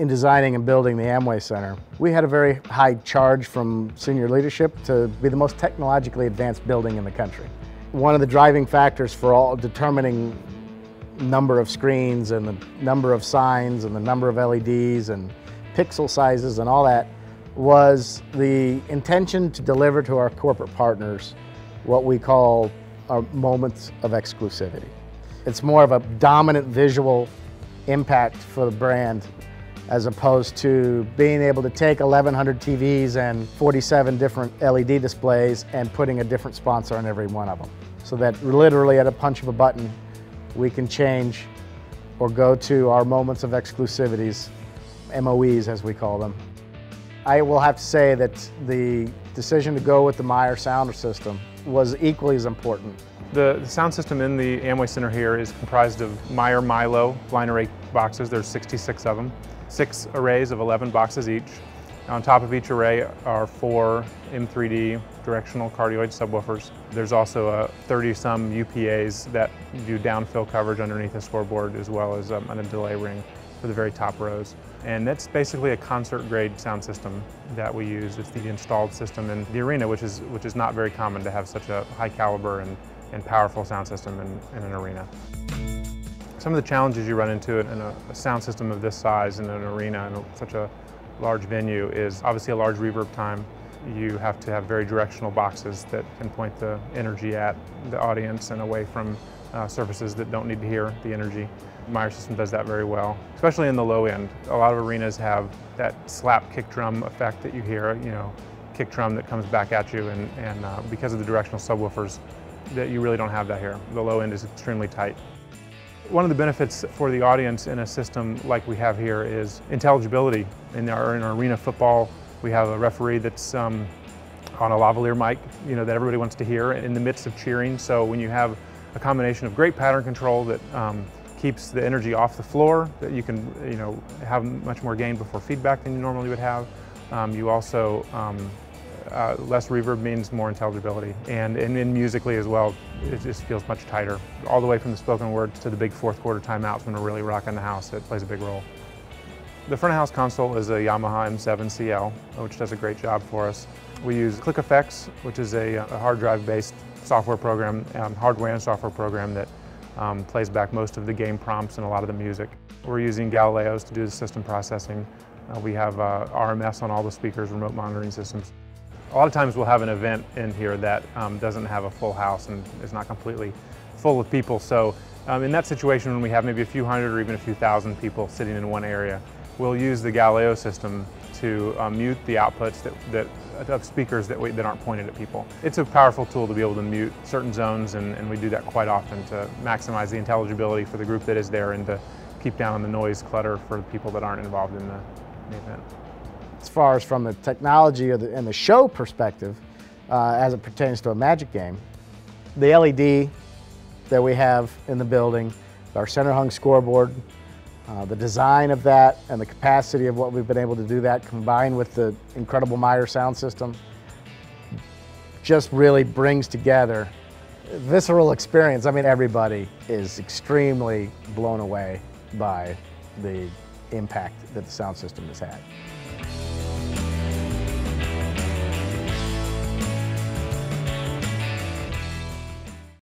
In designing and building the Amway Center, we had a very high charge from senior leadership to be the most technologically advanced building in the country. One of the driving factors for all determining number of screens and the number of signs and the number of LEDs and pixel sizes and all that was the intention to deliver to our corporate partners what we call our moments of exclusivity. It's more of a dominant visual impact for the brand as opposed to being able to take 1,100 TVs and 47 different LED displays and putting a different sponsor on every one of them. So that literally at a punch of a button, we can change or go to our moments of exclusivities, MOEs as we call them. I will have to say that the decision to go with the Meyer Sound system was equally as important. The sound system in the Amway Center here is comprised of Meyer MILO line array boxes. There's 66 of them. 6 arrays of 11 boxes each. On top of each array are 4 M3D directional cardioid subwoofers. There's also 30-some UPAs that do downfill coverage underneath the scoreboard, as well as a delay ring for the very top rows. And that's basically a concert-grade sound system that we use. It's the installed system in the arena, which is not very common to have such a high caliber and powerful sound system in an arena. Some of the challenges you run into in a sound system of this size in an arena in such a large venue is obviously a large reverb time. You have to have very directional boxes that can point the energy at the audience and away from surfaces that don't need to hear the energy. Meyer system does that very well, especially in the low end. A lot of arenas have that slap kick drum effect that you hear, kick drum that comes back at you, and because of the directional subwoofers, that you really don't have that here. The low end is extremely tight. One of the benefits for the audience in a system like we have here is intelligibility. In our arena football, we have a referee that's on a lavalier mic, that everybody wants to hear in the midst of cheering. So when you have a combination of great pattern control that keeps the energy off the floor, that you can have much more gain before feedback than you normally would have. You also less reverb means more intelligibility, and musically as well, it just feels much tighter. All the way from the spoken word to the big fourth quarter timeouts when we're really rocking the house, it plays a big role. The front of house console is a Yamaha M7 CL, which does a great job for us. We use Click Effects, which is a hard drive based software program, hardware and software program that plays back most of the game prompts and a lot of the music. We're using Galileos to do the system processing. We have RMS on all the speakers, remote monitoring systems. A lot of times we'll have an event in here that doesn't have a full house and is not completely full of people. So in that situation, when we have maybe a few hundred or even a few thousand people sitting in one area, we'll use the Galileo system to mute the outputs of speakers that aren't pointed at people. It's a powerful tool to be able to mute certain zones, and we do that quite often to maximize the intelligibility for the group that is there and to keep down on the noise clutter for the people that aren't involved in the event. As far as from the technology and the show perspective, as it pertains to a Magic game, the LED that we have in the building, our center hung scoreboard, the design of that and the capacity of what we've been able to do that combined with the incredible Meyer sound system just really brings together a visceral experience. I mean, everybody is extremely blown away by the impact that the sound system has had.